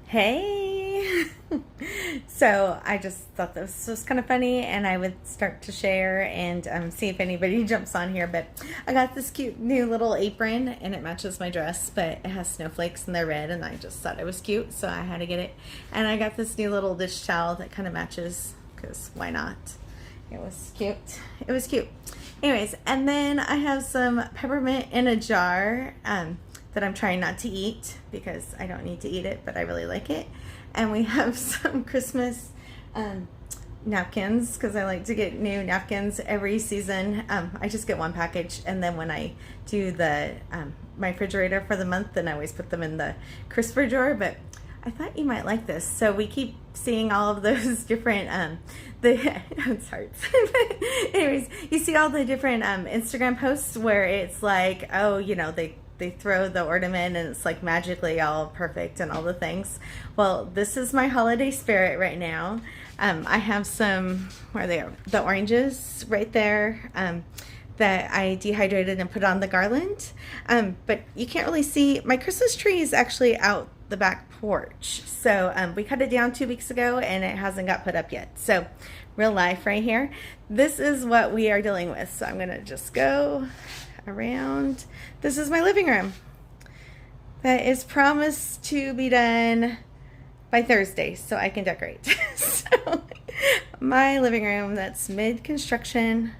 Hey! So I just thought this was kind of funny and I would start to share and see if anybody jumps on here. But I got this cute new little apron and it matches my dress, but it has snowflakes and they're red and I just thought it was cute, so I had to get it. And I got this new little dish towel that kind of matches because why not? It was cute. It was cute. Anyways, and then I have some peppermint in a jar that I'm trying not to eat because I don't need to eat it, but I really like it. And we have some Christmas napkins because I like to get new napkins every season. I just get one package, and then when I do the my refrigerator for the month, then I always put them in the crisper drawer. But I thought you might like this. So we keep seeing all of those different it's hard. Anyways, you see all the different Instagram posts where it's like, oh, you know, they throw the ornament and it's like magically all perfect and all the things. Well, this is my holiday spirit right now. I have some, where they are, the oranges right there that I dehydrated and put on the garland. But you can't really see, my Christmas tree is actually out the back porch. So we cut it down 2 weeks ago and it hasn't got put up yet. So real life right here. This is what we are dealing with. So I'm gonna just go around. This is my living room that is promised to be done by Thursday so I can decorate. So my living room, that's mid-construction,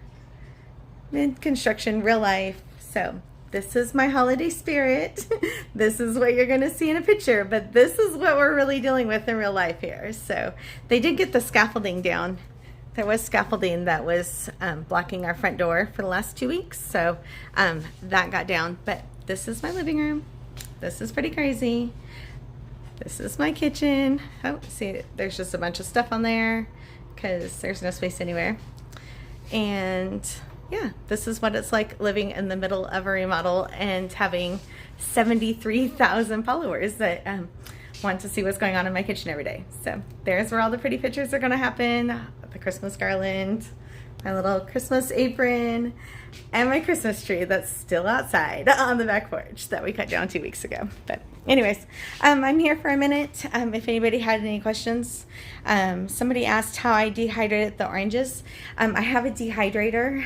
real life. So this is my holiday spirit. This is what you're going to see in a picture, but this is what we're really dealing with in real life here. So they did get the scaffolding down. There was scaffolding that was blocking our front door for the last 2 weeks, so that got down. But this is my living room. This is pretty crazy. This is my kitchen. Oh, see, there's just a bunch of stuff on there because there's no space anywhere. And yeah, this is what it's like living in the middle of a remodel and having 73,000 followers that want to see what's going on in my kitchen every day. So there's where all the pretty pictures are going to happen. The Christmas garland, my little Christmas apron, and my Christmas tree that's still outside on the back porch that we cut down 2 weeks ago. But anyways, I'm here for a minute. If anybody had any questions, somebody asked how I dehydrated the oranges. I have a dehydrator,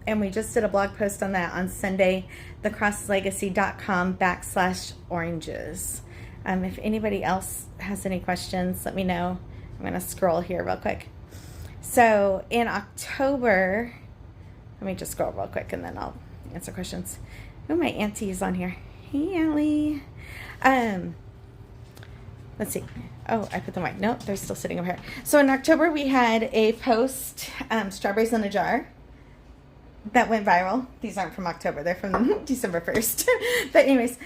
and we just did a blog post on that on Sunday, 𝐻𝐈𝐍𝐿𝐒.com/oranges. If anybody else has any questions, let me know. I'm going to scroll here real quick. So in October, let me just scroll real quick and then I'll answer questions. Oh, my auntie is on here. Hey, Allie. Let's see. Oh, I put them away. No, they're still sitting over here. So in October, we had a post, strawberries in a jar, that went viral. These aren't from October. They're from December 1st. But anyways,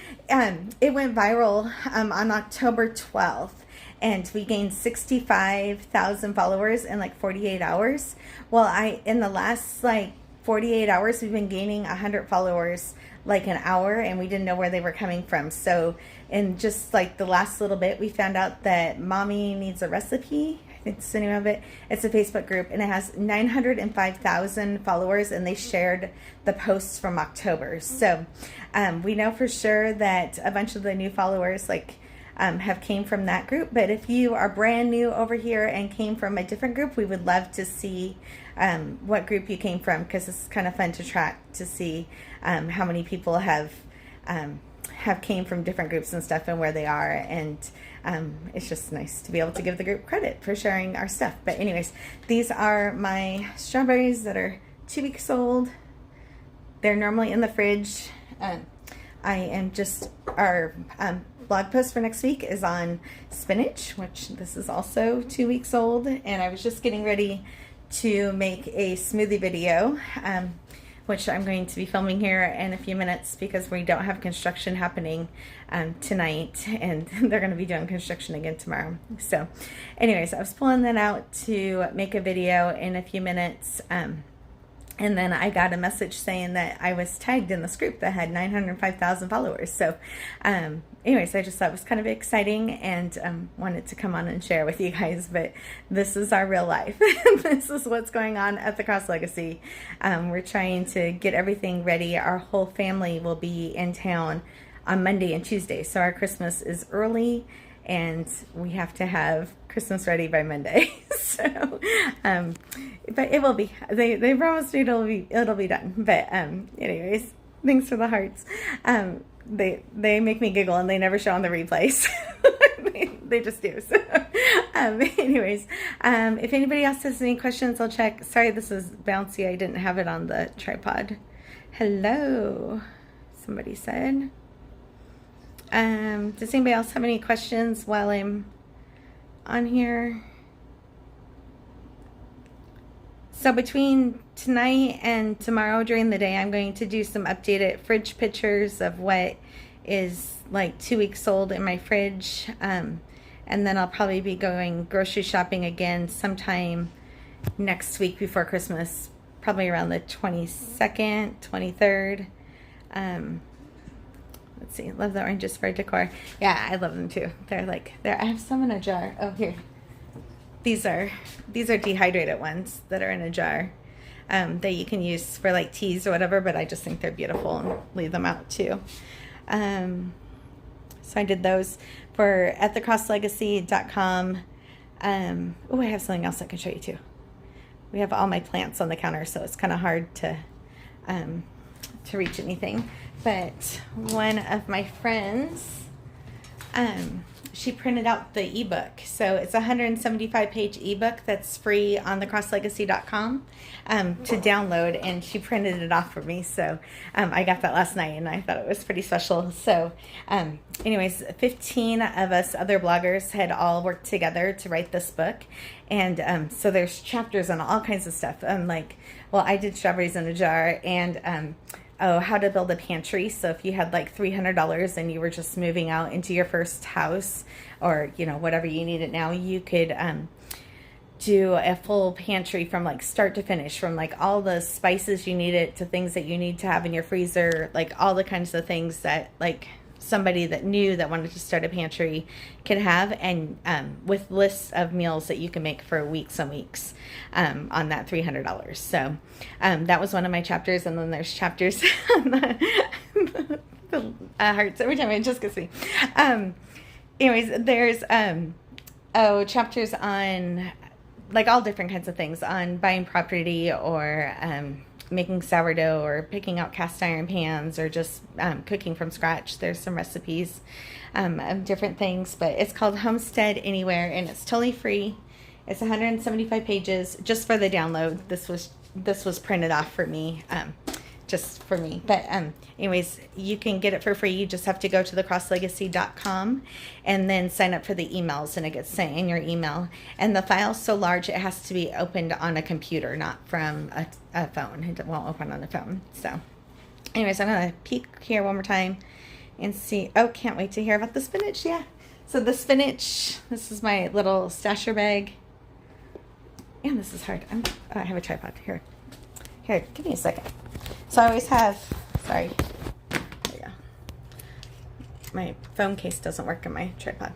it went viral on October 12th. And we gained 65,000 followers in like 48 hours. Well, in the last like 48 hours, we've been gaining 100 followers like an hour, and we didn't know where they were coming from. So in just like the last little bit, we found out that Mommy Needs a Recipe, I think that's the name of it. It's a Facebook group, and it has 905,000 followers, and they shared the posts from October. So we know for sure that a bunch of the new followers have came from that group. But if you are brand new over here and came from a different group, we would love to see what group you came from, because it's kind of fun to track to see how many people have came from different groups and stuff and where they are. And it's just nice to be able to give the group credit for sharing our stuff. But anyways, these are my strawberries that are 2 weeks old. They're normally in the fridge. Our blog post for next week is on spinach, which this is also 2 weeks old. And I was just getting ready to make a smoothie video, which I'm going to be filming here in a few minutes because we don't have construction happening tonight, and they're going to be doing construction again tomorrow. So anyways, I was pulling that out to make a video in a few minutes. And then I got a message saying that I was tagged in this group that had 905,000 followers. So anyways, I just thought it was kind of exciting and wanted to come on and share with you guys. But this is our real life. This is what's going on at the Cross Legacy. We're trying to get everything ready. Our whole family will be in town on Monday and Tuesday. So our Christmas is early and we have to have Christmas ready by Monday. So, but it will be. They promised me it'll be done. But anyways, thanks for the hearts. They make me giggle, and they never show on the replays. They just do. So, anyways, if anybody else has any questions, I'll check. Sorry, this is bouncy. I didn't have it on the tripod. Hello, somebody said. Does anybody else have any questions while I'm on here? So between tonight and tomorrow during the day, I'm going to do some updated fridge pictures of what is like 2 weeks old in my fridge. And then I'll probably be going grocery shopping again sometime next week before Christmas, probably around the 22nd, 23rd. Let's see, love the oranges for decor. Yeah, I love them too. They're like, I have some in a jar. Oh, here. These are dehydrated ones that are in a jar that you can use for like teas or whatever, but I just think they're beautiful and leave them out too. So I did those for at 𝐿𝐻𝐿𝐒.com. Oh, I have something else I can show you too. We have all my plants on the counter, so it's kind of hard to reach anything. But one of my friends, she printed out the ebook. So it's a 175-page ebook that's free on 𝐿𝐻𝐿𝐒.com to download, and she printed it off for me. So I got that last night, and I thought it was pretty special. So anyways, 15 of us other bloggers had all worked together to write this book. And so there's chapters on all kinds of stuff. I did strawberries in a jar, and how to build a pantry. So if you had like $300 and you were just moving out into your first house, or whatever you need it now, you could do a full pantry from like start to finish, from like all the spices you needed to things that you need to have in your freezer, like all the kinds of things that like somebody that wanted to start a pantry could have, and with lists of meals that you can make for weeks and weeks on that $300. So that was one of my chapters, and then there's chapters on the hearts every time. It just gets me. Anyways, there's chapters on like all different kinds of things, on buying property, or making sourdough, or picking out cast iron pans, or just cooking from scratch. There's some recipes of different things, but it's called Homestead Anywhere, and it's totally free. It's 175 pages just for the download. This was printed off for me, just for me. But anyways, you can get it for free. You just have to go to 𝐿𝐻𝐿𝐒.com and then sign up for the emails, and it gets sent in your email. And the file's so large, it has to be opened on a computer, not from a phone. It won't open on the phone. So anyways, I'm going to peek here one more time and see. Oh, can't wait to hear about the spinach. Yeah. So the spinach, this is my little stasher bag. And this is hard. I have a tripod here. Here, give me a second. So I always have, sorry, there we go. My phone case doesn't work in my tripod.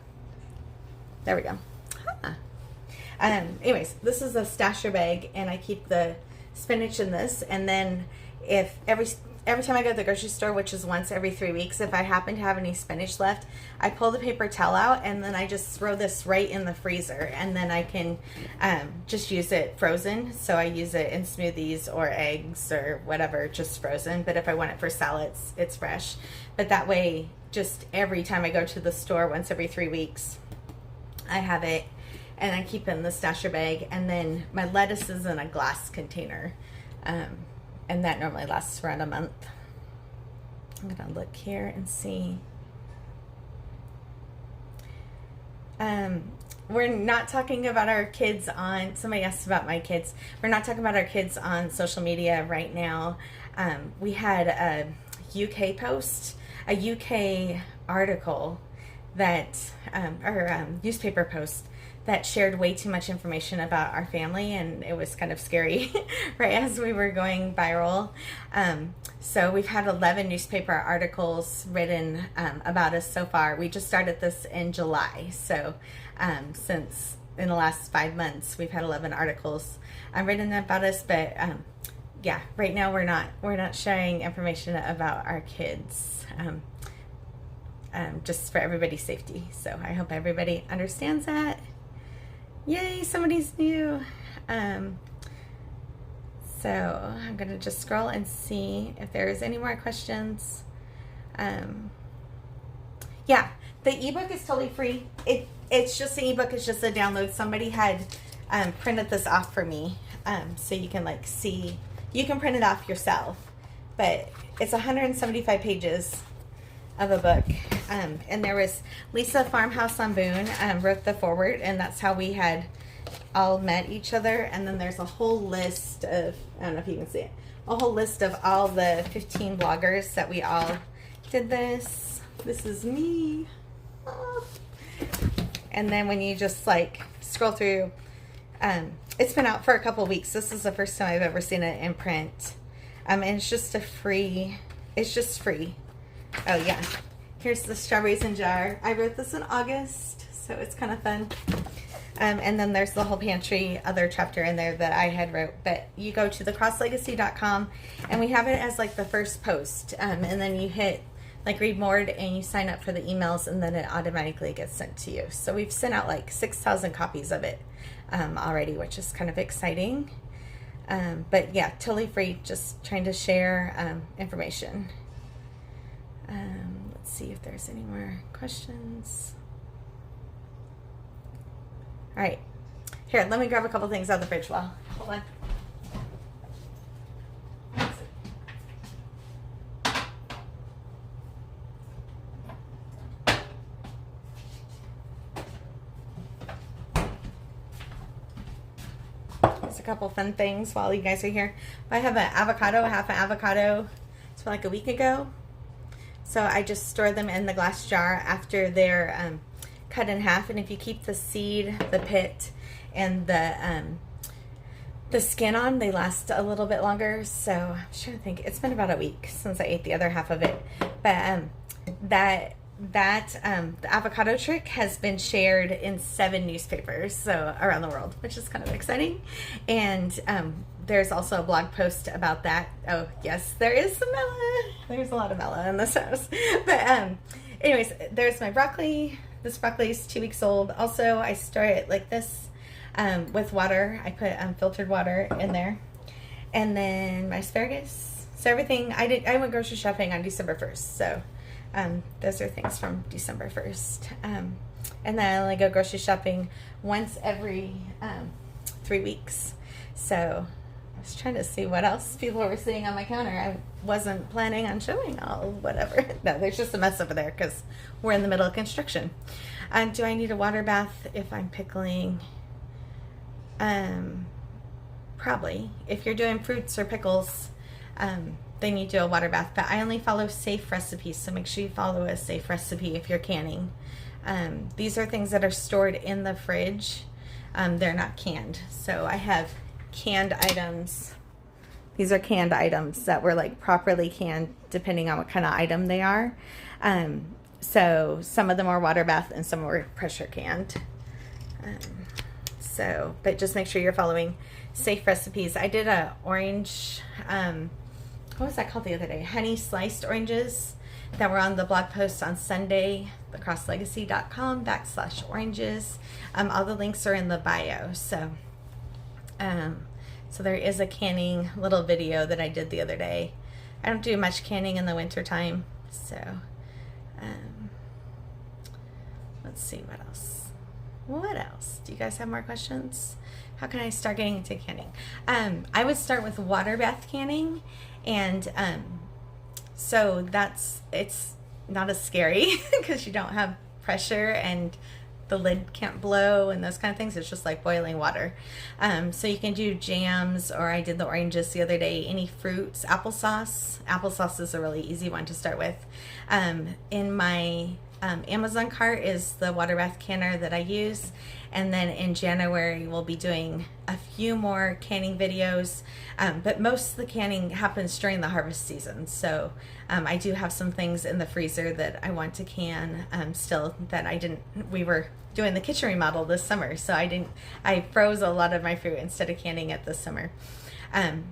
There we go. Huh. Anyways, this is a stasher bag, and I keep the spinach in this. And then if every time I go to the grocery store, which is once every 3 weeks, if I happen to have any spinach left, I pull the paper towel out, and then I just throw this right in the freezer, and then I can just use it frozen. So I use it in smoothies or eggs or whatever, just frozen. But if I want it for salads, it's fresh. But that way, just every time I go to the store, once every 3 weeks, I have it, and I keep it in the stasher bag. And then my lettuce is in a glass container. And that normally lasts around a month. I'm going to look here and see. We're not talking about our kids on, somebody asked about my kids. We're not talking about our kids on social media right now. We had a UK post, a UK article that, newspaper post that shared way too much information about our family, and it was kind of scary right as we were going viral. So we've had 11 newspaper articles written about us so far. We just started this in July, so since in the last 5 months we've had 11 articles written about us. But yeah, right now we're not sharing information about our kids. just for everybody's safety. So I hope everybody understands that. Yay, somebody's new. So I'm going to just scroll and see if there's any more questions. Yeah, the ebook is totally free. It's just an ebook. It's just a download. Somebody had printed this off for me, so you can like see. You can print it off yourself, but it's 175 pages of a book. And there was Lisa Farmhouse on Boone wrote the foreword, and that's how we had all met each other. And then there's a whole list of, I don't know if you can see it, a whole list of all the 15 bloggers that we all did this. This is me. Oh. And then when you just like scroll through, it's been out for a couple weeks. This is the first time I've ever seen it in print. And it's just it's just free. Oh yeah, here's the strawberries in jar. I wrote this in August, so it's kind of fun. And then there's the whole pantry other chapter in there that I had wrote. But you go to 𝐋𝐈𝐍𝐿egacy.com, and we have it as like the first post. And then you hit like read more, and you sign up for the emails, and then it automatically gets sent to you. So we've sent out like 6,000 copies of it already, which is kind of exciting. But yeah, totally free, just trying to share information. Let's see if there's any more questions. All right, here, let me grab a couple things out of the fridge. Well, hold on. There's a couple fun things while you guys are here. I have an avocado, half an avocado. It's from like a week ago. So I just store them in the glass jar after they're cut in half. And if you keep the seed, the pit, and the skin on, they last a little bit longer. So I'm trying to think. It's been about a week since I ate the other half of it. But the avocado trick has been shared in 7 newspapers so around the world, which is kind of exciting. And there's also a blog post about that. Oh yes, there is some Mela. There's a lot of Mela in this house. But anyways, there's my broccoli. This broccoli is 2 weeks old. Also, I store it like this with water. I put filtered water in there. And then my asparagus. So everything, I went grocery shopping on December 1st. So those are things from December 1st. And then I only go grocery shopping once every 3 weeks. So I was trying to see what else people were seeing on my counter. I wasn't planning on showing all whatever. No, there's just a mess over there because we're in the middle of construction. Do I need a water bath if I'm pickling? Probably. If you're doing fruits or pickles, then you do a water bath. But I only follow safe recipes, so make sure you follow a safe recipe if you're canning. These are things that are stored in the fridge. They're not canned. So I have canned items. These are canned items that were like properly canned depending on what kind of item they are. So some of them are water bath and some were pressure canned. But just make sure you're following safe recipes. I did a orange, what was that called the other day? Honey sliced oranges that were on the blog post on Sunday, 𝐋𝐈𝐍𝐿egacy.com/oranges. All the links are in the bio. So there is a canning little video that I did the other day. I don't do much canning in the winter time. So let's see what else. What else? Do you guys have more questions? How can I start getting into canning? I would start with water bath canning, and so it's not as scary because you don't have pressure and the lid can't blow and those kind of things. It's just like boiling water. So you can do jams, or I did the oranges the other day. Any fruits, applesauce. Applesauce is a really easy one to start with. In my Amazon cart is the water bath canner that I use. And then in January, we'll be doing a few more canning videos. But most of the canning happens during the harvest season. So I do have some things in the freezer that I want to can still that I didn't, we were doing the kitchen remodel this summer. So I froze a lot of my fruit instead of canning it this summer.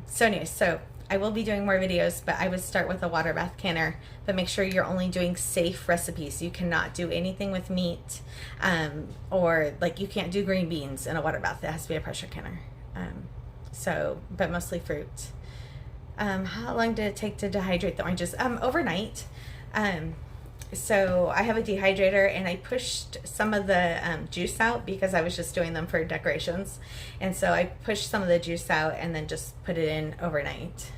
So anyway, so I will be doing more videos, but I would start with a water bath canner, but make sure you're only doing safe recipes. You cannot do anything with meat, or like you can't do green beans in a water bath. It has to be a pressure canner. But mostly fruit. How long did it take to dehydrate the oranges? Overnight. So I have a dehydrator, and I pushed some of the juice out because I was just doing them for decorations. And so I pushed some of the juice out and then just put it in overnight.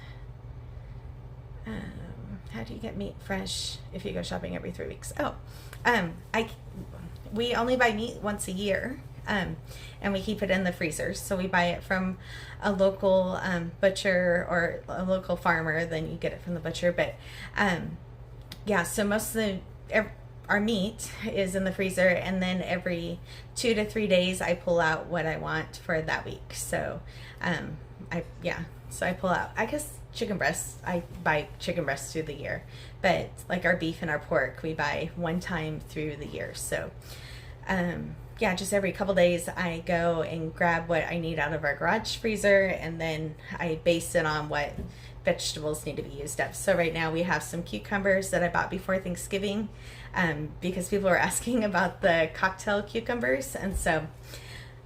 How do you get meat fresh if you go shopping every 3 weeks? We only buy meat once a year. And we keep it in the freezers. So we buy it from a local butcher or a local farmer, then you get it from the butcher. But yeah, so most of our meat is in the freezer, and then every 2 to 3 days I pull out what I want for that week. So I pull out, I guess, chicken breasts. I buy chicken breasts through the year, but like our beef and our pork we buy one time through the year. So yeah, just every couple days I go and grab what I need out of our garage freezer, and then I base it on what vegetables need to be used up. So right now we have some cucumbers that I bought before Thanksgiving, because people were asking about the cocktail cucumbers, and so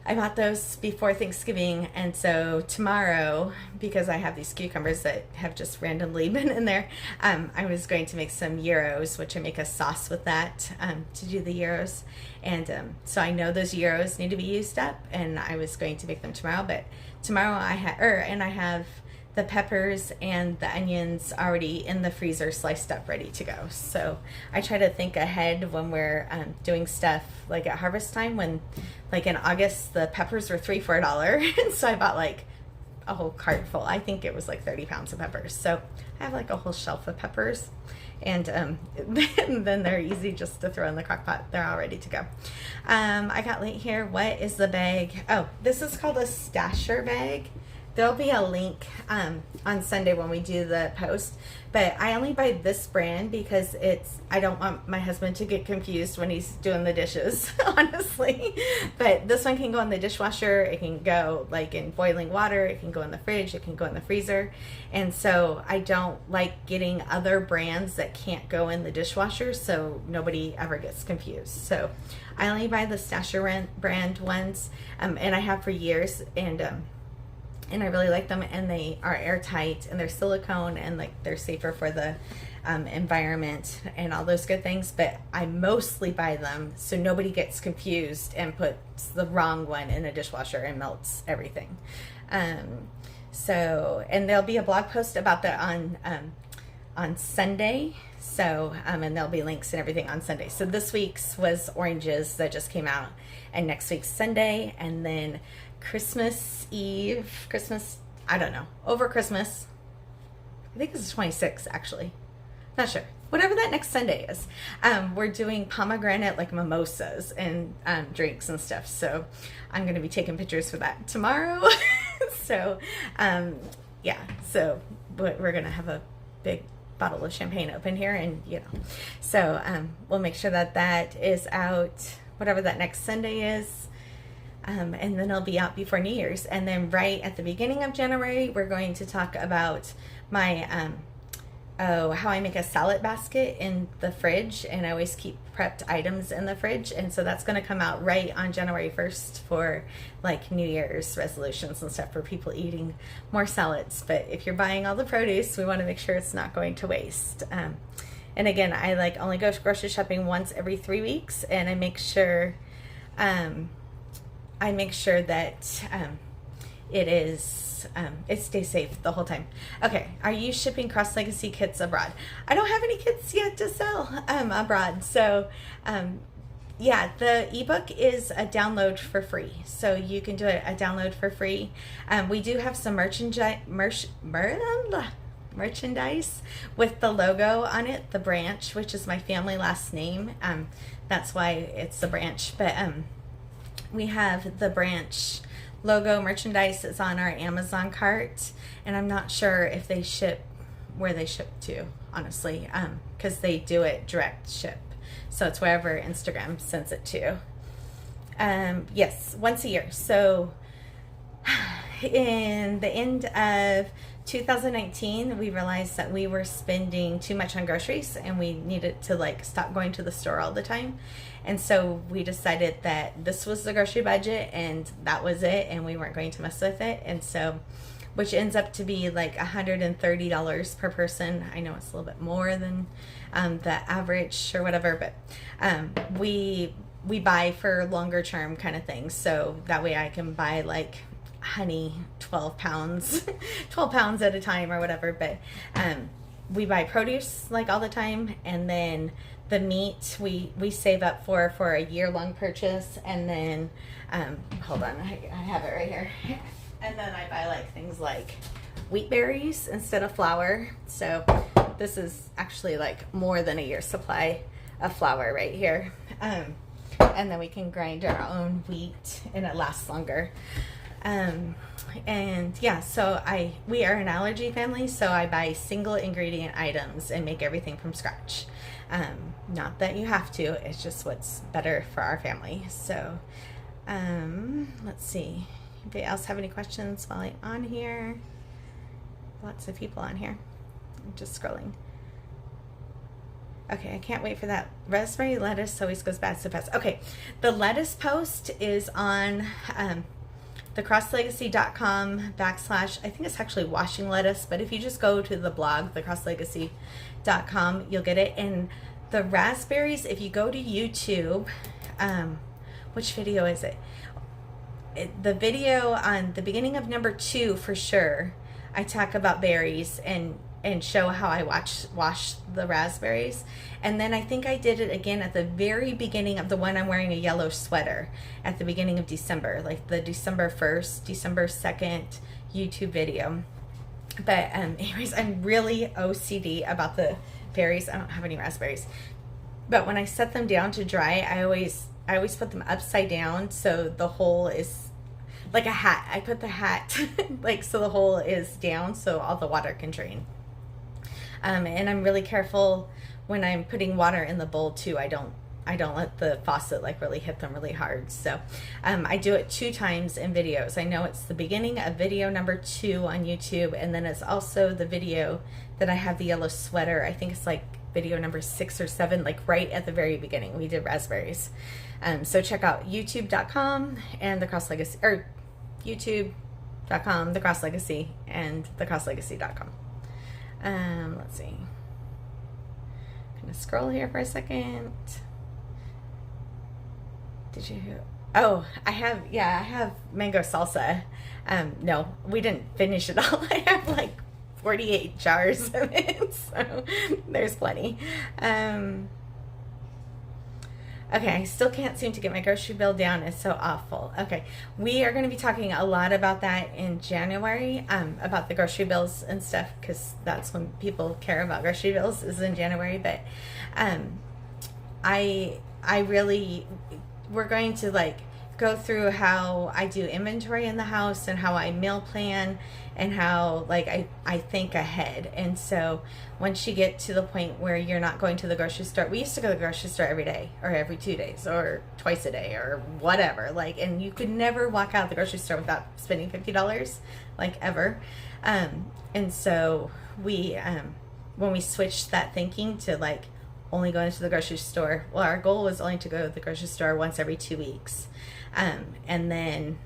I bought those before Thanksgiving. And so tomorrow, because I have these cucumbers that have just randomly been in there, I was going to make some gyros, which I make a sauce with that to do the gyros. And so I know those gyros need to be used up, and I was going to make them tomorrow. But tomorrow I have the peppers and the onions already in the freezer, sliced up, ready to go. So I try to think ahead when we're doing stuff like at harvest time, when like in August the peppers were $3-4 and so I bought like a whole cart full. I think it was like 30 pounds of peppers. So I have like a whole shelf of peppers, and then they're easy just to throw in the crock pot. They're all ready to go. I got late here. What is the bag? Oh, this is called a stasher bag. There'll be a link on Sunday when we do the post, but I only buy this brand because I don't want my husband to get confused when he's doing the dishes, honestly. But this one can go in the dishwasher, it can go like in boiling water, it can go in the fridge, it can go in the freezer. And so I don't like getting other brands that can't go in the dishwasher, so nobody ever gets confused. So I only buy the Stasher brand ones, and I have for years, and I really like them, and they are airtight, and they're silicone, and like they're safer for the environment and all those good things. But I mostly buy them so nobody gets confused and puts the wrong one in a dishwasher and melts everything. And there'll be a blog post about that on Sunday. So and there'll be links and everything on Sunday. So this week's was oranges that just came out, and next week's Sunday, and then Christmas Eve, over Christmas, I think it's the 26th actually, not sure, whatever that next Sunday is, we're doing pomegranate like mimosas and drinks and stuff. So I'm going to be taking pictures for that tomorrow. So yeah, so we're going to have a big bottle of champagne open here, and so we'll make sure that is out whatever that next Sunday is. And then it'll be out before New Year's. And then right at the beginning of January, we're going to talk about my how I make a salad basket in the fridge, and I always keep prepped items in the fridge. And so that's going to come out right on January 1st for like New Year's resolutions and stuff for people eating more salads. But if you're buying all the produce, we want to make sure it's not going to waste. And again, I like only go grocery shopping once every 3 weeks, and I make sure that it stays safe the whole time. Okay, are you shipping cross legacy kits abroad? I don't have any kits yet to sell abroad. So yeah, the ebook is a download for free, so you can do a download for free. We do have some merchandise with the logo on it, the branch, which is my family last name. That's why it's the branch. But we have the branch logo merchandise. It's on our Amazon cart, and I'm not sure if they ship where they ship to, honestly, because they do it direct ship, so it's wherever Instagram sends it to. Yes, once a year. So in the end of 2019, we realized that we were spending too much on groceries and we needed to like stop going to the store all the time. And so we decided that this was the grocery budget and that was it, and we weren't going to mess with it. And so, which ends up to be like $130 per person. I know it's a little bit more than the average or whatever, but we buy for longer term kind of things. So that way I can buy like honey 12 pounds 12 pounds at a time or whatever. But we buy produce like all the time, and then the meat we save up for a year-long purchase. And then hold on, I have it right here. And then I buy like things like wheat berries instead of flour. So this is actually like more than a year's supply of flour right here. And then we can grind our own wheat and it lasts longer. And yeah, so we are an allergy family, so I buy single ingredient items and make everything from scratch. Not that you have to, it's just what's better for our family. So let's see. Anybody else have any questions while I'm on here? Lots of people on here. I'm just scrolling. Okay, I can't wait for that. Raspberry lettuce always goes bad so fast. Okay, the lettuce post is on 𝐿𝐶legacy.com / I think it's actually washing lettuce, but if you just go to the blog, 𝐿𝐶legacy.com, you'll get it. And the raspberries, if you go to YouTube, which video is it? The video on the beginning of number 2 for sure, I talk about berries and show how I wash the raspberries. And then I think I did it again at the very beginning of the one I'm wearing a yellow sweater at the beginning of December, like the December 1st, December 2nd YouTube video. But anyways, I'm really OCD about the berries. I don't have any raspberries, but when I set them down to dry, I always put them upside down so the hole is like a hat. I put the hat like so the hole is down so all the water can drain. And I'm really careful when I'm putting water in the bowl too. I don't let the faucet like really hit them really hard. So I do it 2 times in videos. I know it's the beginning of video number 2 on YouTube, and then it's also the video that I have the yellow sweater. I think it's like video number 6 or 7, like right at the very beginning. We did raspberries. So check out youtube.com and the Cross Legacy, or youtube.com, the Cross Legacy, and the crosslegacy.com. Let's see. I'm gonna scroll here for a second. Did you? Oh, I have mango salsa. No, we didn't finish it all. I have like 48 jars of it, so there's plenty. Okay, I still can't seem to get my grocery bill down. It's so awful. Okay, we are going to be talking a lot about that in January, about the grocery bills and stuff, because that's when people care about grocery bills, is in January. But we're going to like go through how I do inventory in the house and how I meal plan and how like I think ahead. And so once you get to the point where you're not going to the grocery store, we used to go to the grocery store every day or every 2 days or twice a day or whatever, like, and you could never walk out of the grocery store without spending $50, like, ever. And so we when we switched that thinking to like only going to the grocery store, well, our goal was only to go to the grocery store once every 2 weeks. And then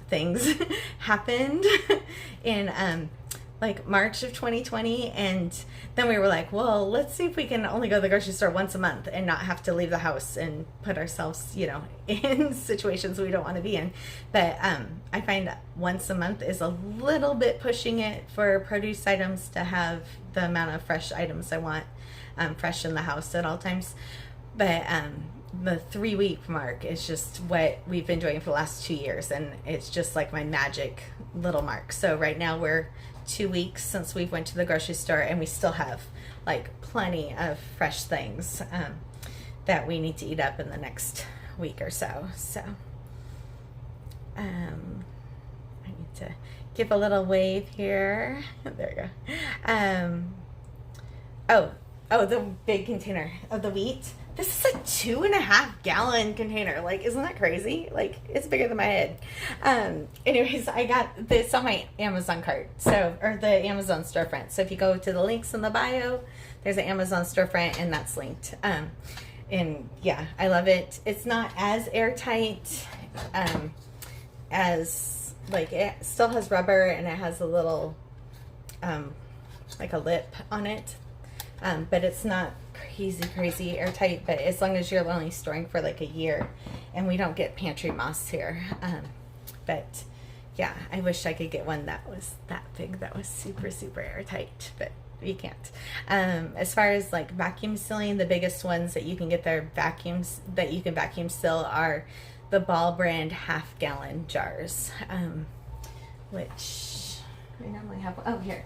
things happened in like March of 2020, and then we were like, well, let's see if we can only go to the grocery store once a month and not have to leave the house and put ourselves, you know, in situations we don't want to be in. But I find that once a month is a little bit pushing it for produce items to have the amount of fresh items I want fresh in the house at all times. But the 3-week mark is just what we've been doing for the last 2 years, and it's just like my magic little mark. So right now we're 2 weeks since we went to the grocery store, and we still have like plenty of fresh things that we need to eat up in the next week or so. So I need to give a little wave here. There we go. Oh, the big container of the wheat. This is a 2.5-gallon container. Like, isn't that crazy? Like, it's bigger than my head. Anyways, I got this on my Amazon cart. So, or the Amazon storefront. So if you go to the links in the bio, there's an Amazon storefront and that's linked. And yeah, I love it. It's not as airtight as, like, it still has rubber and it has a little, like a lip on it. But it's not crazy airtight, but as long as you're only storing for like a year, and we don't get pantry moss here. But yeah, I wish I could get one that was that big, that was super airtight, but you can't. As far as like vacuum sealing, the biggest ones that you can get there vacuums that you can vacuum seal are the Ball brand 1/2-gallon jars, which I normally have. Oh, here.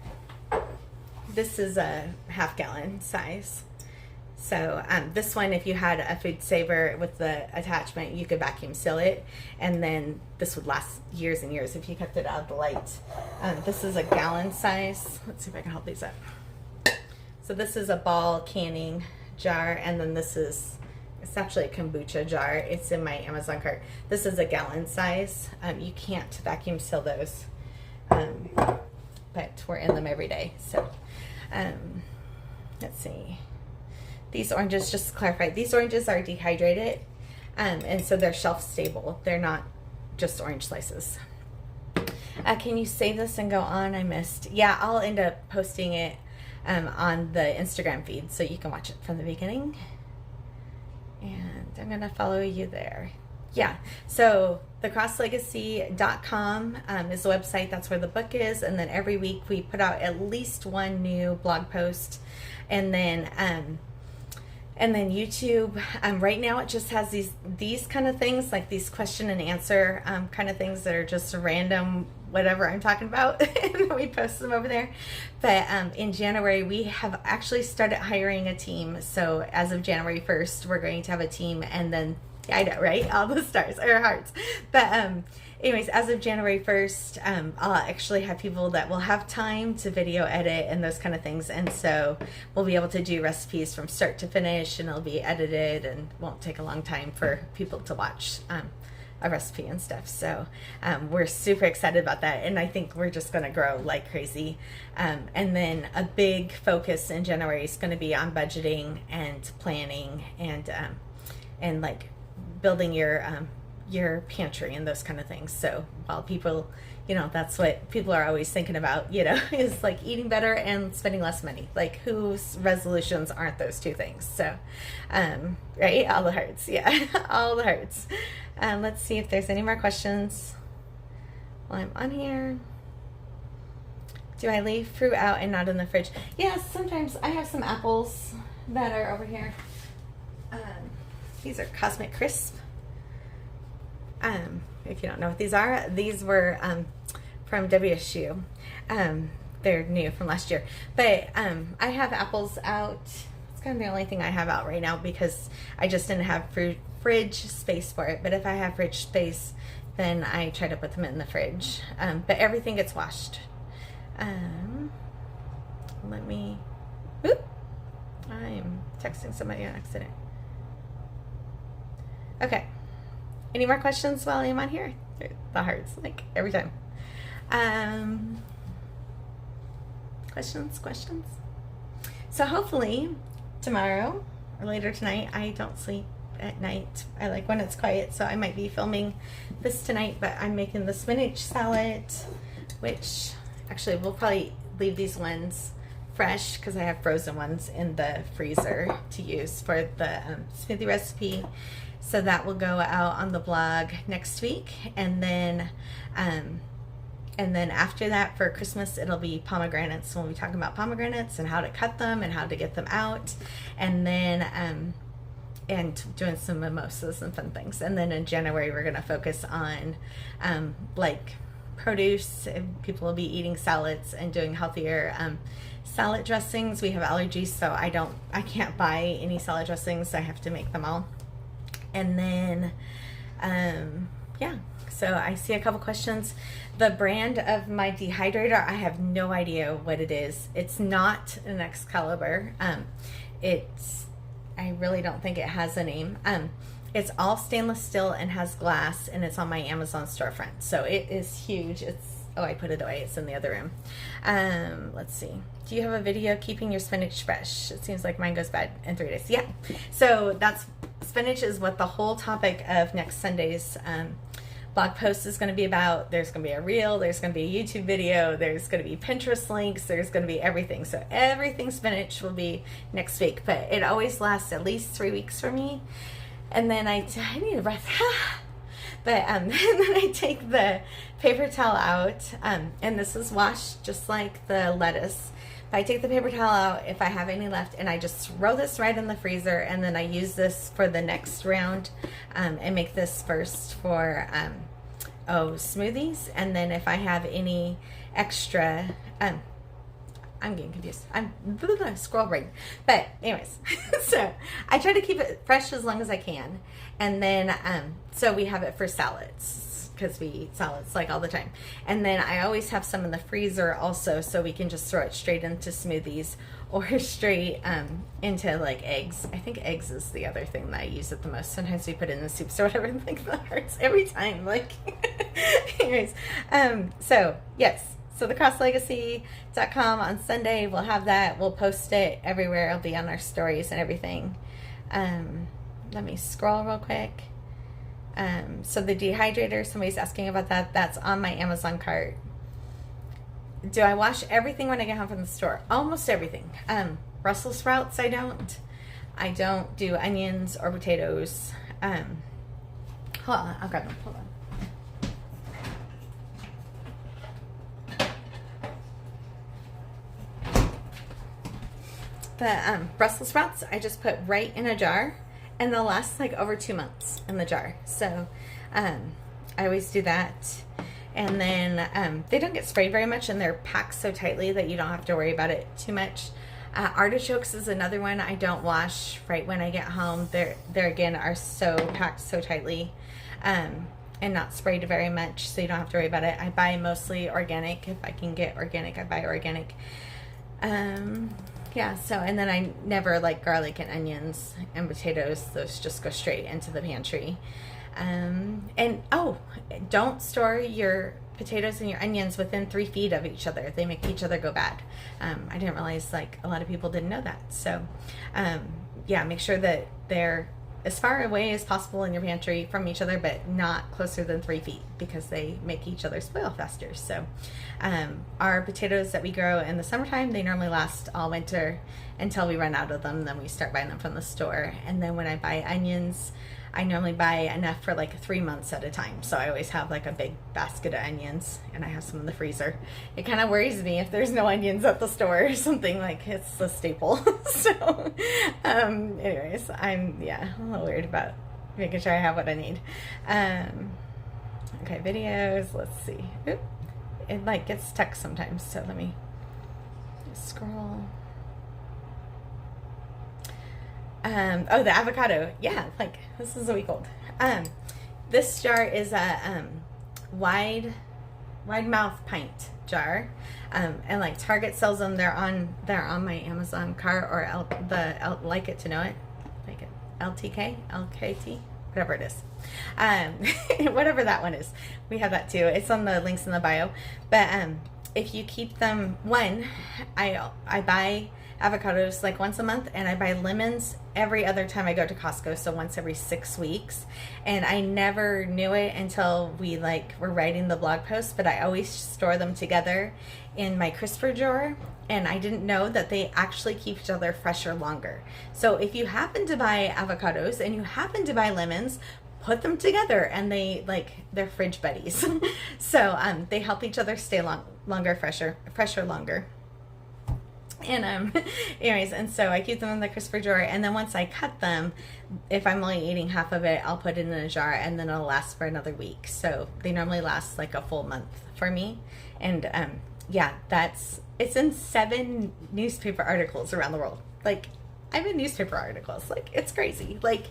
This is a 1/2-gallon size. So this one, if you had a food saver with the attachment, you could vacuum seal it, and then this would last years and years if you kept it out of the light. This is a gallon size. Let's see if I can hold these up. So this is a Ball canning jar, and then this is, it's actually a kombucha jar. It's in my Amazon cart. This is a gallon size. You can't vacuum seal those, but we're in them every day. So let's see. These oranges, just to clarify, these oranges are dehydrated, and so they're shelf stable. They're not just orange slices. Can you save this and go on? I missed. Yeah, I'll end up posting it on the Instagram feed so you can watch it from the beginning. And I'm going to follow you there. Yeah, so 𝐋𝐈𝐍𝐿egacy.com is the website. That's where the book is. And then every week we put out at least one new blog post. And then YouTube, right now it just has these kind of things, like these question and answer kind of things that are just random, whatever I'm talking about, and we post them over there. But in January, we have actually started hiring a team. So as of January 1st, we're going to have a team, and then, I know, right? All the stars, our hearts. But anyways, as of January 1st, I'll actually have people that will have time to video edit and those kind of things. And so we'll be able to do recipes from start to finish, and it'll be edited and won't take a long time for people to watch a recipe and stuff. So we're super excited about that. And I think we're just going to grow like crazy. And then a big focus in January is going to be on budgeting and planning and like building your pantry and those kind of things. So while people, you know, that's what people are always thinking about, you know, is like eating better and spending less money. Like, whose resolutions aren't those two things? So, right? All the hearts. Yeah, all the hearts. Let's see if there's any more questions while I'm on here. Do I leave fruit out and not in the fridge? Yes, sometimes. I have some apples that are over here. These are Cosmic Crisp. If you don't know what these are, these were from WSU. They're new from last year. But I have apples out. It's kind of the only thing I have out right now because I just didn't have fridge space for it. But if I have fridge space, then I try to put them in the fridge. But everything gets washed. Let me... Oop! I'm texting somebody on accident. Okay. Any more questions while I'm on here? The hearts, like every time. Questions? So hopefully tomorrow or later tonight, I don't sleep at night. I like when it's quiet, so I might be filming this tonight, but I'm making the spinach salad, which actually we'll probably leave these ones fresh because I have frozen ones in the freezer to use for the smoothie recipe. So that will go out on the blog next week, and then after that for Christmas it'll be pomegranates. We'll be talking about pomegranates and how to cut them and how to get them out, and then and doing some mimosas and fun things. And then in January we're going to focus on like produce. People will be eating salads and doing healthier salad dressings. We have allergies, so I can't buy any salad dressings. I have to make them all. And then, yeah, so I see a couple questions. The brand of my dehydrator, I have no idea what it is. It's not an 𝐋𝐿eVe. I really don't think it has a name. It's all stainless steel and has glass, and it's on my Amazon storefront. So it is huge. It's, oh, I put it away. It's in the other room. Let's see. Do you have a video keeping your spinach fresh? It seems like mine goes bad in 3 days. Yeah. So that's, spinach is what the whole topic of next Sunday's blog post is going to be about. There's going to be a reel, there's going to be a YouTube video, there's going to be Pinterest links, there's going to be everything. So everything spinach will be next week, but it always lasts at least 3 weeks for me. And then I need a breath. But and then I take the paper towel out, and this is washed just like the lettuce. But I take the paper towel out if I have any left, and I just throw this right in the freezer, and then I use this for the next round, and make this first for smoothies. And then if I have any extra, I'm getting confused. I'm scroll brain. But anyways, so I try to keep it fresh as long as I can. And then, so we have it for salads, because we eat salads like all the time. And then I always have some in the freezer also, so we can just throw it straight into smoothies or straight into like eggs. I think eggs is the other thing that I use it the most. Sometimes we put it in the soups or whatever. Like that hurts every time. Like, anyways, so yes. So 𝐋𝐈���𝐿egacy.com on Sunday, we'll have that. We'll post it everywhere. It'll be on our stories and everything. Let me scroll real quick. So the dehydrator, somebody's asking about that. That's on my Amazon cart. Do I wash everything when I get home from the store? Almost everything. Brussels sprouts, I don't. I don't do onions or potatoes. Hold on, I'll grab them. Hold on. The Brussels sprouts, I just put right in a jar, and they'll last like over 2 months in the jar. So I always do that. And then they don't get sprayed very much, and they're packed so tightly that you don't have to worry about it too much. Artichokes is another one I don't wash right when I get home. They're again are so packed so tightly, and not sprayed very much, so you don't have to worry about it. I buy mostly organic. If I can get organic, I buy organic. Yeah, so, and then I never like garlic and onions and potatoes. Those just go straight into the pantry. And oh, don't store your potatoes and your onions within 3 feet of each other. They make each other go bad. I didn't realize like a lot of people didn't know that. So yeah, make sure that they're as far away as possible in your pantry from each other, but not closer than 3 feet, because they make each other spoil faster. So our potatoes that we grow in the summertime, they normally last all winter until we run out of them. Then we start buying them from the store. And then when I buy onions, I normally buy enough for like 3 months at a time. So I always have like a big basket of onions, and I have some in the freezer. It kind of worries me if there's no onions at the store or something, like it's a staple. So anyways, I'm a little worried about making sure I have what I need. Okay, videos, let's see. Oop. It like gets stuck sometimes, so let me scroll. Oh, the avocado. Yeah, like this is a week old. This jar is a wide mouth pint jar, and like Target sells them. They're on my Amazon cart, or like it to know it, like it 𝐿TK, whatever it is, whatever that one is. We have that too. It's on the links in the bio. But if you keep them, I buy avocados like once a month, and I buy lemons every other time I go to Costco, so once every 6 weeks. And I never knew it until we were writing the blog post, but I always store them together in my crisper drawer, and I didn't know that they actually keep each other fresher longer. So if you happen to buy avocados and you happen to buy lemons, put them together, and they're fridge buddies. So they help each other stay longer, fresher longer. And anyways, and so I keep them in the crisper drawer, and then once I cut them, if I'm only eating half of it, I'll put it in a jar, and then it'll last for another week. So they normally last like a full month for me. And yeah, it's in 7 newspaper articles around the world. Like, I'm in newspaper articles. Like, it's crazy. Like,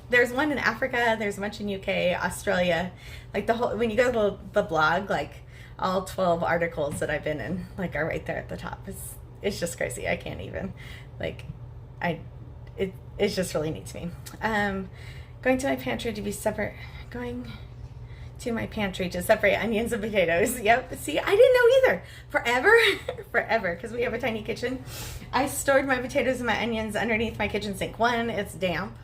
there's one in Africa, there's a bunch in UK, Australia. Like, the whole, when you go to the blog, like all 12 articles that I've been in, like, are right there at the top. It's just crazy. I can't even, it's just really neat to me. Going to my pantry to separate onions and potatoes. Yep. See, I didn't know either. Forever, because we have a tiny kitchen. I stored my potatoes and my onions underneath my kitchen sink. One, it's damp.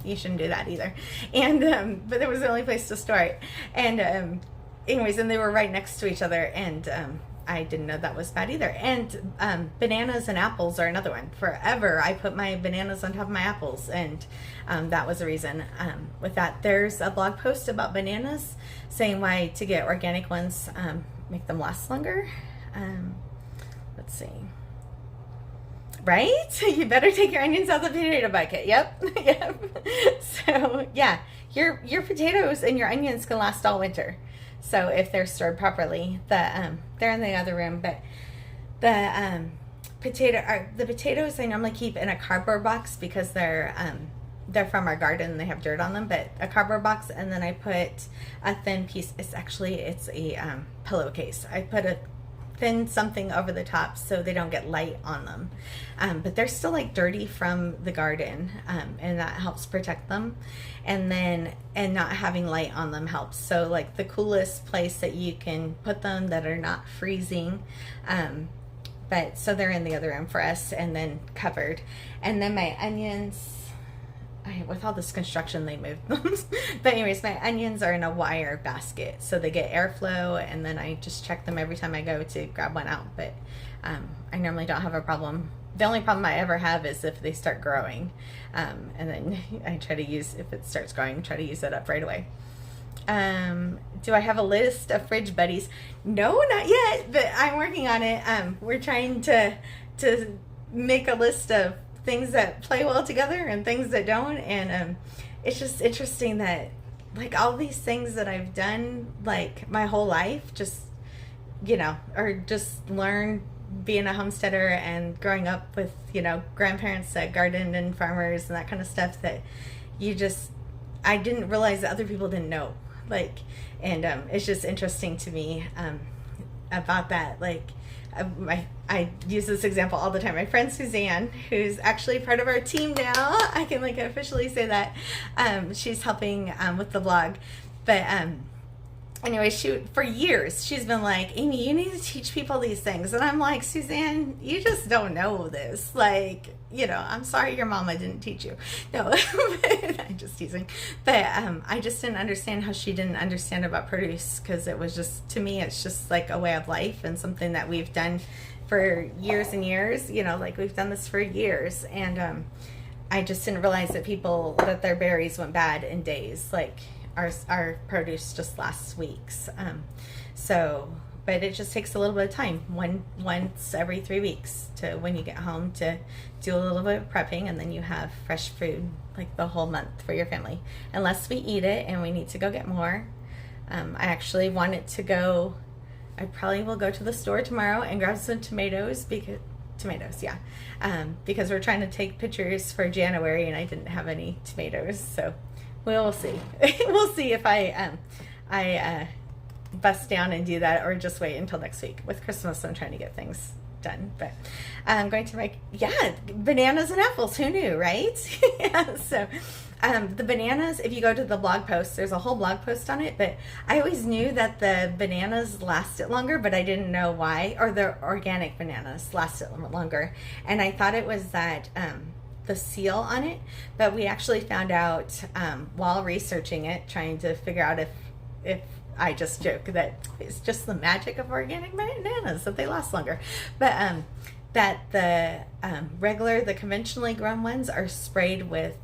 You shouldn't do that either. And but it was the only place to store it. And anyways, and they were right next to each other. And I didn't know that was bad either. And bananas and apples are another one. Forever, I put my bananas on top of my apples, and that was the reason. With that, there's a blog post about bananas saying why to get organic ones make them last longer. Let's see. Right? You better take your onions out of the potato bucket. Yep. Yep. So yeah, your potatoes and your onions can last all winter. So if they're stored properly, they're in the other room. But the potatoes I normally keep in a cardboard box because they're from our garden and they have dirt on them. But a cardboard box, and then I put a thin piece. It's a pillowcase. I put a thin something over the top so they don't get light on them. But they're still like dirty from the garden, and that helps protect them. And not having light on them helps. So like the place that you can put them that are not freezing. But so they're in the other room for us, and then covered. And then my onions, with all this construction, they moved them. But anyways, my onions are in a wire basket, so they get airflow, and then I just check them every time I go to grab one out. But I normally don't have a problem. The only problem I ever have is if they start growing, and then I try to if it starts growing, try to use it up right away. Do I have a list of fridge buddies? No, not yet, but I'm working on it. We're trying to make a list of things that play well together and things that don't. And it's just interesting that like all these things that I've done like my whole life, just or just learn being a homesteader and growing up with grandparents that gardened and farmers and that kind of stuff, that I didn't realize that other people didn't know. And it's just interesting to me about that. I use this example all the time. My friend Suzanne, who's actually part of our team now, I can officially say that, she's helping with the blog. But anyway, for years she's been like, Amy, you need to teach people these things. And I'm like, Suzanne, you just don't know this. I'm sorry your mama didn't teach you. No, I'm just teasing. But I just didn't understand how she didn't understand about produce, because it was just, to me, it's just like a way of life and something that we've done for years and years. We've done this for years. And I just didn't realize that their berries went bad in days. Our produce just lasts weeks. But it just takes a little bit of time, once every 3 weeks, to when you get home, to do a little bit of prepping, and then you have fresh food the whole month for your family, unless we eat it and we need to go get more. I actually wanted to go. I probably will go to the store tomorrow and grab some tomatoes, because we're trying to take pictures for January and I didn't have any tomatoes, so we'll see. We'll see if I bust down and do that, or just wait until next week. With Christmas, I'm trying to get things done. But I'm going to make bananas and apples. Who knew, right? So the bananas, if you go to the blog post, there's a whole blog post on it. But I always knew that the bananas lasted longer, but I didn't know why. Or the organic bananas lasted longer, and I thought it was that the seal on it. But we actually found out while researching it, trying to figure out if I just joke that it's just the magic of organic bananas that they last longer. But that the the conventionally grown ones are sprayed with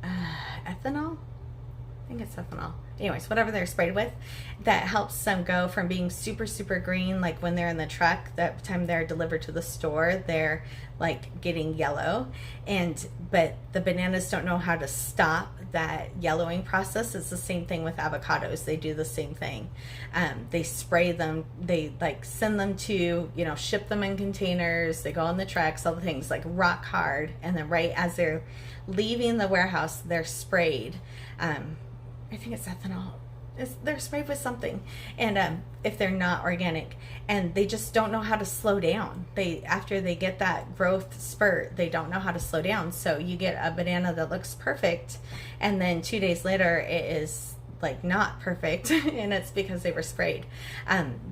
ethanol. I think it's ethanol. Anyways, whatever they're sprayed with, that helps them go from being super, super green, like when they're in the truck, that time they're delivered to the store, they're getting yellow. But the bananas don't know how to stop that yellowing process. It's the same thing with avocados. They do the same thing. They spray them, they send them to, ship them in containers, they go on the trucks, all the things, rock hard, and then right as they're leaving the warehouse, they're sprayed. I think it's ethanol. they're sprayed with something. And if they're not organic, and they just don't know how to slow down. After they get that growth spurt, they don't know how to slow down. So you get a banana that looks perfect, and then 2 days later it is like not perfect, and it's because they were sprayed.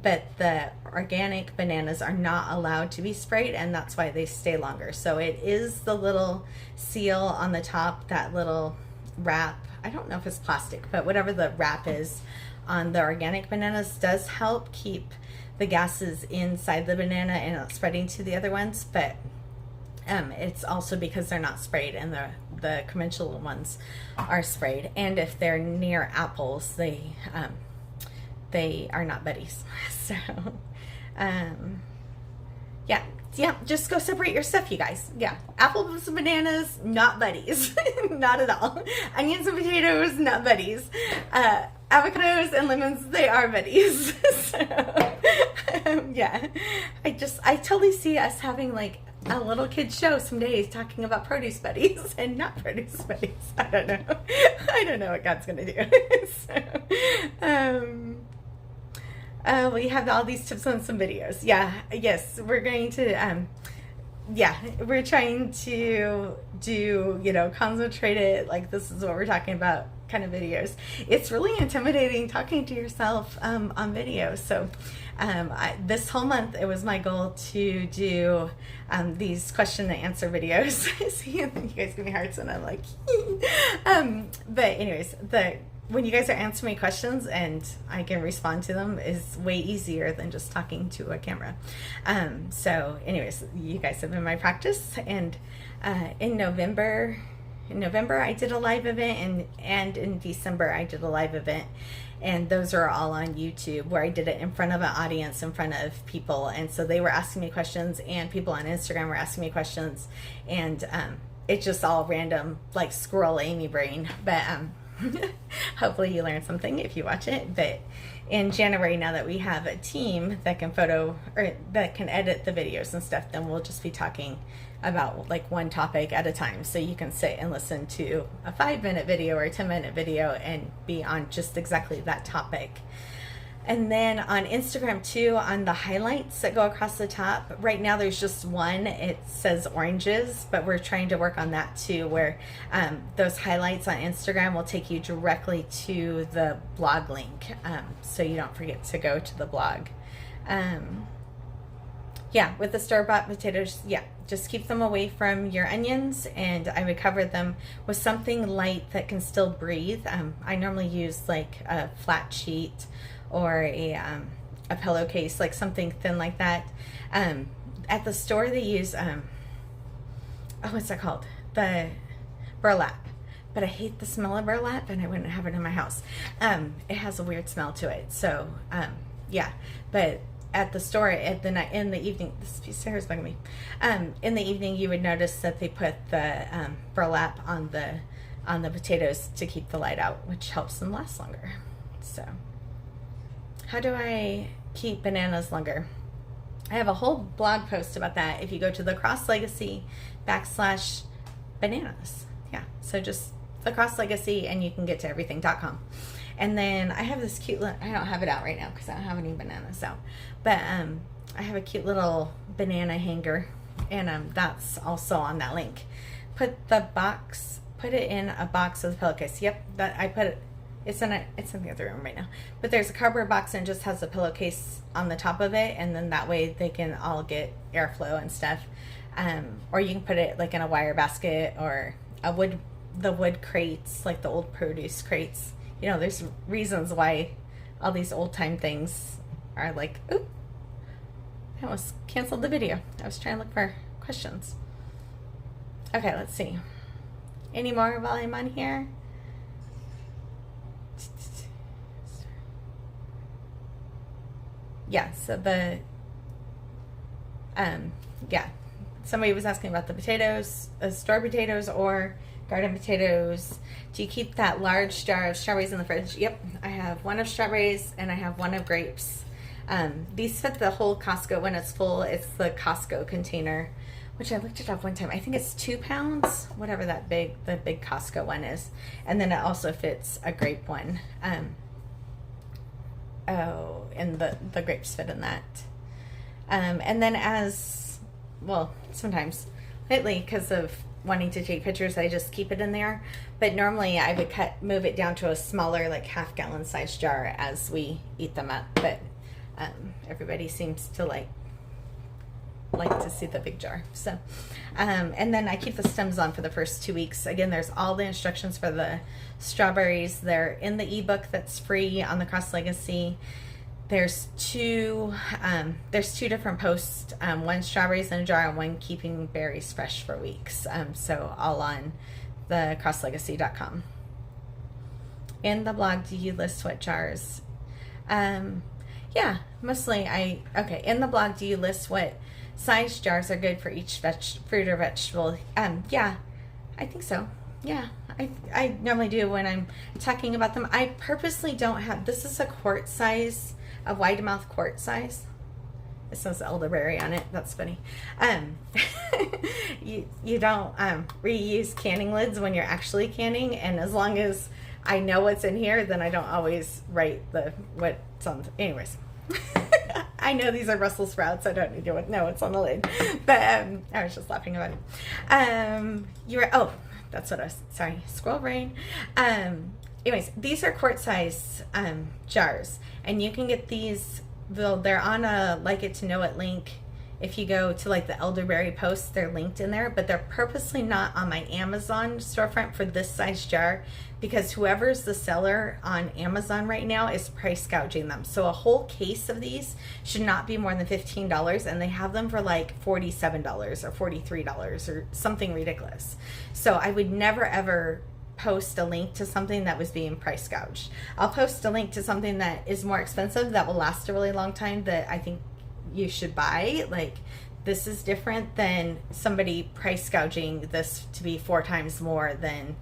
But the organic bananas are not allowed to be sprayed, and that's why they stay longer. So it is the little seal on the top, that little wrap. I don't know if it's plastic, but whatever the wrap is on the organic bananas does help keep the gases inside the banana and not spreading to the other ones. But it's also because they're not sprayed, and the conventional ones are sprayed. And if they're near apples, they are not buddies. So yeah, just go separate your stuff, you guys. Yeah, apples and bananas, not buddies. Not at all. Onions and potatoes, not buddies. Avocados and lemons, they are buddies. So yeah, I totally see us having like a little kid show some days talking about produce buddies and not produce buddies. I don't know what God's gonna do. So we have all these tips on some videos. Yes, we're going to we're trying to do, concentrated, like this is what we're talking about kind of videos. It's really intimidating talking to yourself on video. So this whole month it was my goal to do these question and answer videos. See, you guys give me hearts and I'm like but anyways, when you guys are answering me questions and I can respond to them is way easier than just talking to a camera. So anyways, you guys have been my practice. And in November I did a live event, and in December I did a live event, and those are all on YouTube, where I did it in front of an audience, in front of people. And so they were asking me questions, and people on Instagram were asking me questions, and it's just all random, like squirrel Amy brain. But hopefully you learned something if you watch it. But in January, now that we have a team that can that can edit the videos and stuff, then we'll just be talking about like one topic at a time. So you can sit and listen to a 5-minute video or a 10-minute video and be on just exactly that topic. And then on Instagram too, on the highlights that go across the top, right now there's just one. It says oranges, but we're trying to work on that too, where those highlights on Instagram will take you directly to the blog link, so you don't forget to go to the blog. Yeah, with the store-bought potatoes, just keep them away from your onions, and I would cover them with something light that can still breathe. I normally use like a flat sheet or a pillowcase, like something thin like that. At the store they use, what's that called? The burlap. But I hate the smell of burlap, and I wouldn't have it in my house. It has a weird smell to it. So, but at the store in the evening, this piece of hair is bugging me. In the evening, you would notice that they put the burlap on the potatoes to keep the light out, which helps them last longer. So, how do I keep bananas longer? I have a whole blog post about that if you go to the Cross Legacy /bananas. Yeah, so just the Cross Legacy, and you can get to everything.com. And then I have this cute little, I don't have it out right now because I don't have any bananas out, but I have a cute little banana hanger, and that's also on that link. Put it in a box with a pillowcase. Yep, that I put it. It's in the other room right now. But there's a cardboard box, and it just has a pillowcase on the top of it, and then that way they can all get airflow and stuff. Or you can put it like in a wire basket, or the wood crates, like the old produce crates. There's reasons why all these old time things are like, oop, I almost canceled the video. I was trying to look for questions. Okay, let's see. Any more while I'm on here? Yeah, so somebody was asking about the potatoes, store potatoes or garden potatoes. Do you keep that large jar of strawberries in the fridge? Yep, I have one of strawberries and I have one of grapes. These fit the whole Costco when it's full. It's the Costco container, which I looked it up one time. I think it's 2 pounds, whatever the big Costco one is. And then it also fits a grape one. Oh, and the grapes fit in that. And then sometimes lately, because of wanting to take pictures, I just keep it in there. But normally I would move it down to a smaller, like half-gallon size jar as we eat them up. But everybody seems to like to see the big jar. So, and then I keep the stems on for the first 2 weeks. Again, there's all the instructions for the strawberries. They're in the ebook that's free on the 𝐋𝐈𝐍𝐊𝐒. There's two different posts, one strawberries in a jar and one keeping berries fresh for weeks. So all on the 𝐋𝐈𝐍𝐿𝐒.com. In the blog, do you list what jars? Yeah, mostly in the blog, do you list what size jars are good for each fruit or vegetable? Yeah, I think so. Yeah, I normally do when I'm talking about them. I purposely don't have, this is a quart size, a wide mouth quart size. It says elderberry on it. That's funny. You don't reuse canning lids when you're actually canning, and as long as I know what's in here, then I don't always write what's on. Anyways, I know these are Brussels sprouts. I don't need to know what's on the lid, but I was just laughing about it. That's what I was. Sorry, squirrel brain. Anyways, these are quart size jars, and you can get these. They're on a Like It to Know It link. If you go to like the elderberry posts, they're linked in there, but they're purposely not on my Amazon storefront for this size jar, because whoever's the seller on Amazon right now is price gouging them. So a whole case of these should not be more than $15, and they have them for like $47 or $43 or something ridiculous. So I would never ever post a link to something that was being price gouged. I'll post a link to something that is more expensive that will last a really long time that I think you should buy. Like, this is different than somebody price gouging this to be 4 times more than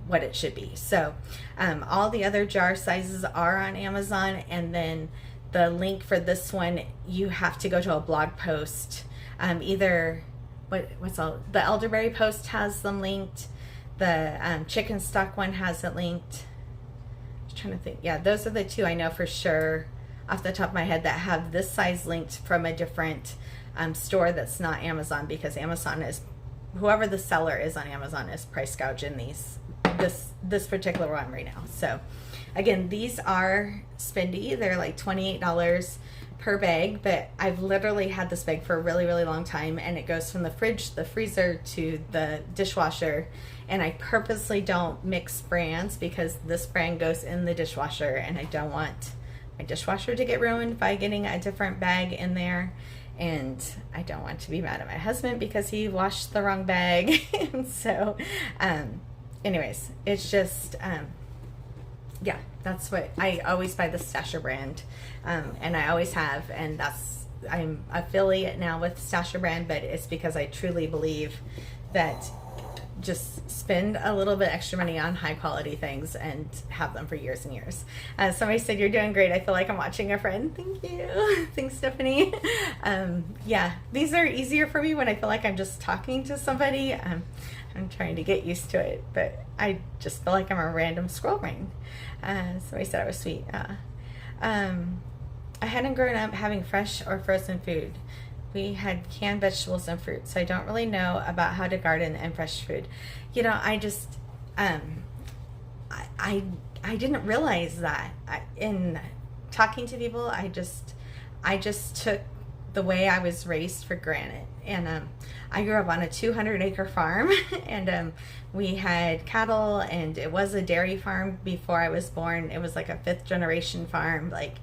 what it should be. So all the other jar sizes are on Amazon, and then the link for this one, you have to go to a blog post. The elderberry post has them linked. The chicken stock one has it linked. I'm trying to think. Yeah, those are the two I know for sure off the top of my head that have this size linked from a different store that's not Amazon, because Amazon is, whoever the seller is on Amazon is price gouging this particular one right now. So again, these are spendy. They're like $28 per bag, but I've literally had this bag for a really, really long time, and it goes from the fridge, the freezer, to the dishwasher. And I purposely don't mix brands because this brand goes in the dishwasher, and I don't want my dishwasher to get ruined by getting a different bag in there. And I don't want to be mad at my husband because he washed the wrong bag. And so, anyways, it's just, yeah, that's what I always buy, the Stasher brand. And I always have, and I'm affiliate now with Stasher brand, but it's because I truly believe that just spend a little bit extra money on high quality things and have them for years and years. Somebody said, "You're doing great. I feel like I'm watching a friend." Thank you. Thanks, Stephanie. Yeah, these are easier for me when I feel like I'm just talking to somebody. I'm trying to get used to it, but I just feel like I'm a random squirrel brain. Somebody said I was sweet. I hadn't grown up having fresh or frozen food. We had canned vegetables and fruit, so I don't really know about how to garden and fresh food. You know, I just, I didn't realize that. In talking to people, I just took the way I was raised for granted. And I grew up on a 200-acre farm, and we had cattle, and it was a dairy farm before I was born. It was like a 5th-generation farm. Like,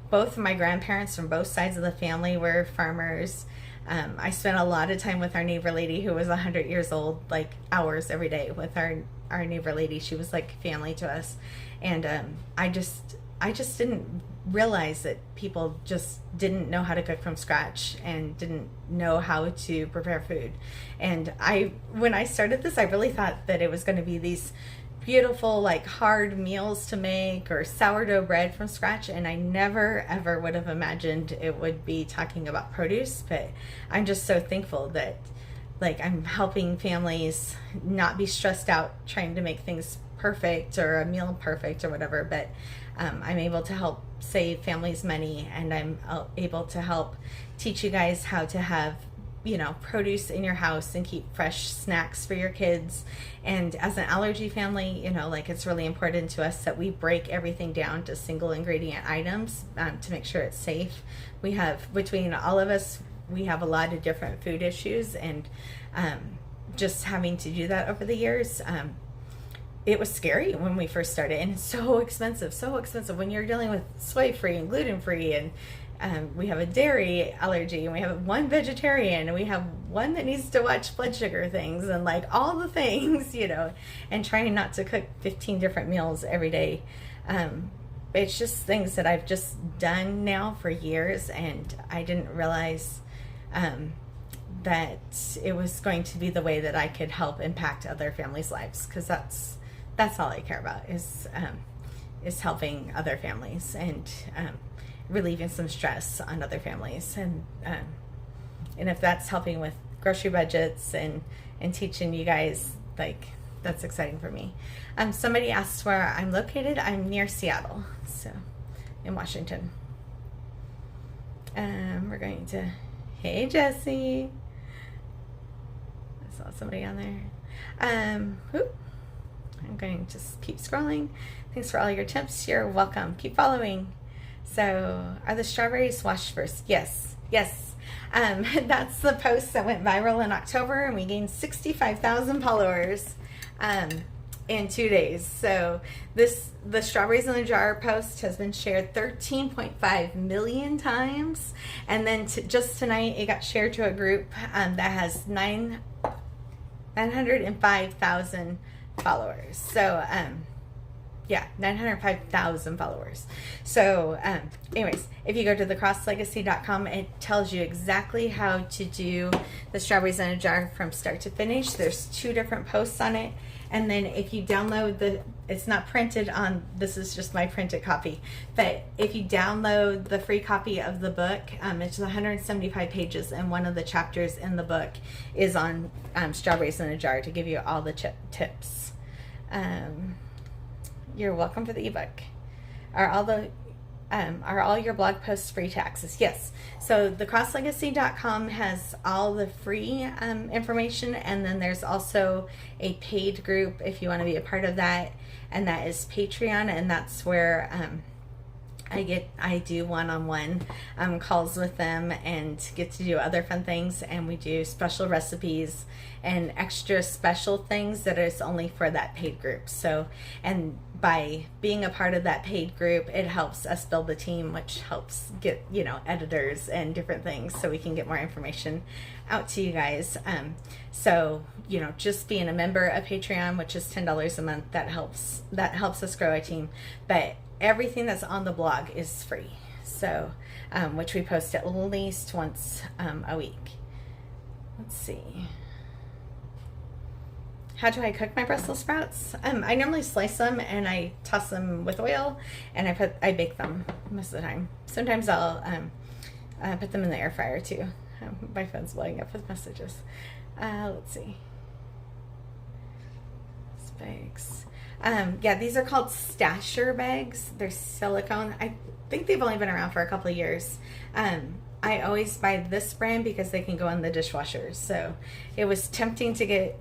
both of my grandparents from both sides of the family were farmers. I spent a lot of time with our neighbor lady who was 100 years old, like hours every day with our neighbor lady. She was like family to us. And I just didn't realize that people just didn't know how to cook from scratch and didn't know how to prepare food. And when I started this, I really thought that it was going to be these beautiful, like, hard meals to make or sourdough bread from scratch, and I never ever would have imagined it would be talking about produce. But I'm just so thankful that, like, I'm helping families not be stressed out trying to make things perfect or a meal perfect or whatever, but I'm able to help save families money, and I'm able to help teach you guys how to have, you know, produce in your house and keep fresh snacks for your kids. And as an allergy family, you know, like, it's really important to us that we break everything down to single ingredient items to make sure it's safe. We have, between all of us, we have a lot of different food issues, and just having to do that over the years, it was scary when we first started, and it's so expensive when you're dealing with soy-free and gluten-free, and we have a dairy allergy, and we have one vegetarian, and we have one that needs to watch blood sugar things, and like all the things, you know, and trying not to cook 15 different meals every day. It's just things that I've just done now for years, and I didn't realize that it was going to be the way that I could help impact other families' lives, because that's all I care about, is helping other families, and relieving some stress on other families, and if that's helping with grocery budgets and teaching you guys, like, that's exciting for me. Somebody asked where I'm located. I'm near Seattle, so in Washington. We're going to, hey Jesse, I saw somebody on there. I'm going to just keep scrolling. Thanks for all your tips. You're welcome. Keep following. So, are the strawberries washed first? Yes. That's the post that went viral in October, and we gained 65,000 followers in 2 days. So the strawberries in the jar post has been shared 13.5 million times, and then just tonight it got shared to a group that has 905,000 followers. So yeah, 905,000 followers. So anyways, if you go to 𝐋𝐈𝐍𝐊𝐒.com, it tells you exactly how to do the strawberries in a jar from start to finish. There's 2 different posts on it. And then if you download it's not printed on, this is just my printed copy, but if you download the free copy of the book, it's 175 pages, and one of the chapters in the book is on strawberries in a jar, to give you all the tips. You're welcome for the ebook. Are all your blog posts free to access? Yes. So the 𝐋𝐈𝐍𝐊𝐒.com has all the free information, and then there's also a paid group if you want to be a part of that, and that is Patreon, and that's where I do one-on-one calls with them, and get to do other fun things, and we do special recipes and extra special things that is only for that paid group. So, and by being a part of that paid group, it helps us build the team, which helps get, you know, editors and different things, so we can get more information out to you guys. So, you know, just being a member of Patreon, which is $10 a month, that helps us grow a team. But everything that's on the blog is free, so which we post at least once a week. Let's see. How do I cook my Brussels sprouts? I normally slice them and I toss them with oil, and I bake them most of the time. Sometimes I'll put them in the air fryer too. My phone's blowing up with messages. Let's see. Bags. Yeah, these are called stasher bags. They're silicone. I think they've only been around for a couple of years. I always buy this brand because they can go in the dishwasher. So it was tempting to get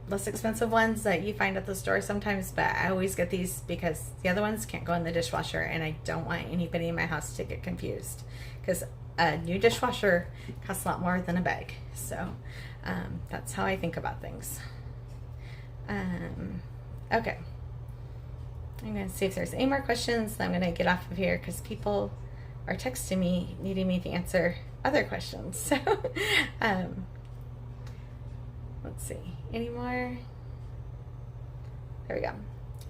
less expensive ones that you find at the store sometimes, but I always get these because the other ones can't go in the dishwasher, and I don't want anybody in my house to get confused, because a new dishwasher costs a lot more than a bag. So that's how I think about things. Okay. I'm going to see if there's any more questions. Then I'm going to get off of here because people are texting me needing me to answer other questions. So, let's see. Any more? There we go.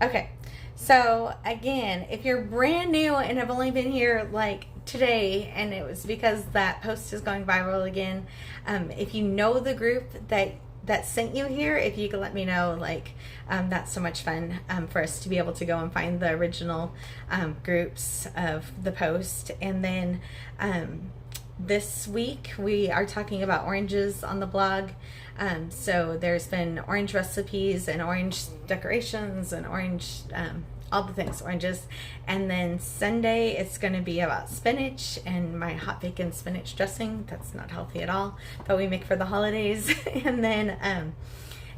Okay. So, again, if you're brand new and have only been here like today, and it was because that post is going viral again, if you know the group that sent you here, if you could let me know, like, that's so much fun for us to be able to go and find the original groups of the post. And then this week we are talking about oranges on the blog. So there's been orange recipes and orange decorations and orange all the things, oranges. And then Sunday it's going to be about spinach and my hot bacon spinach dressing. That's not healthy at all, but we make for the holidays. And then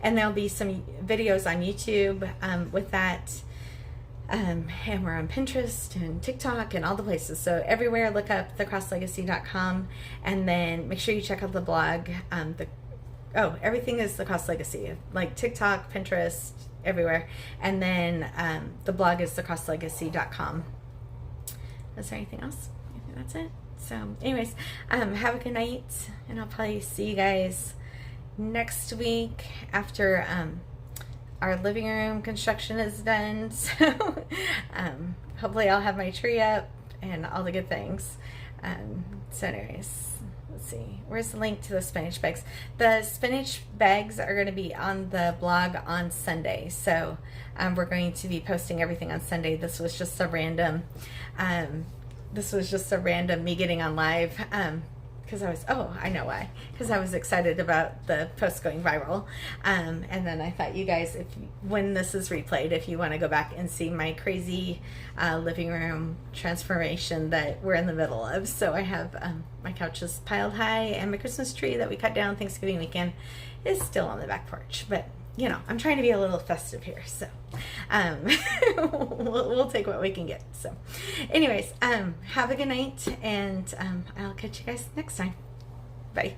and there'll be some videos on YouTube with that. And we're on Pinterest and TikTok and all the places. So everywhere, look up 𝐶Hlegacy.com, and then make sure you check out the blog. Everything is the 𝐋 Legacy, like TikTok, Pinterest, everywhere. And then the blog is 𝐶Hlegacy.com. Is there anything else? I think that's it. So anyways, have a good night, and I'll probably see you guys next week after our living room construction is done. So hopefully I'll have my tree up and all the good things. So anyways, let's see, where's the link to the spinach bags? The spinach bags are going to be on the blog on Sunday. So we're going to be posting everything on Sunday. This was just a random me getting on live, because I know why, because I was excited about the post going viral. And then I thought, you guys, when this is replayed, if you want to go back and see my crazy living room transformation that we're in the middle of. So I have my couches piled high, and my Christmas tree that we cut down Thanksgiving weekend is still on the back porch. But you know, I'm trying to be a little festive here, so we'll take what we can get. So anyways, have a good night, and I'll catch you guys next time. Bye.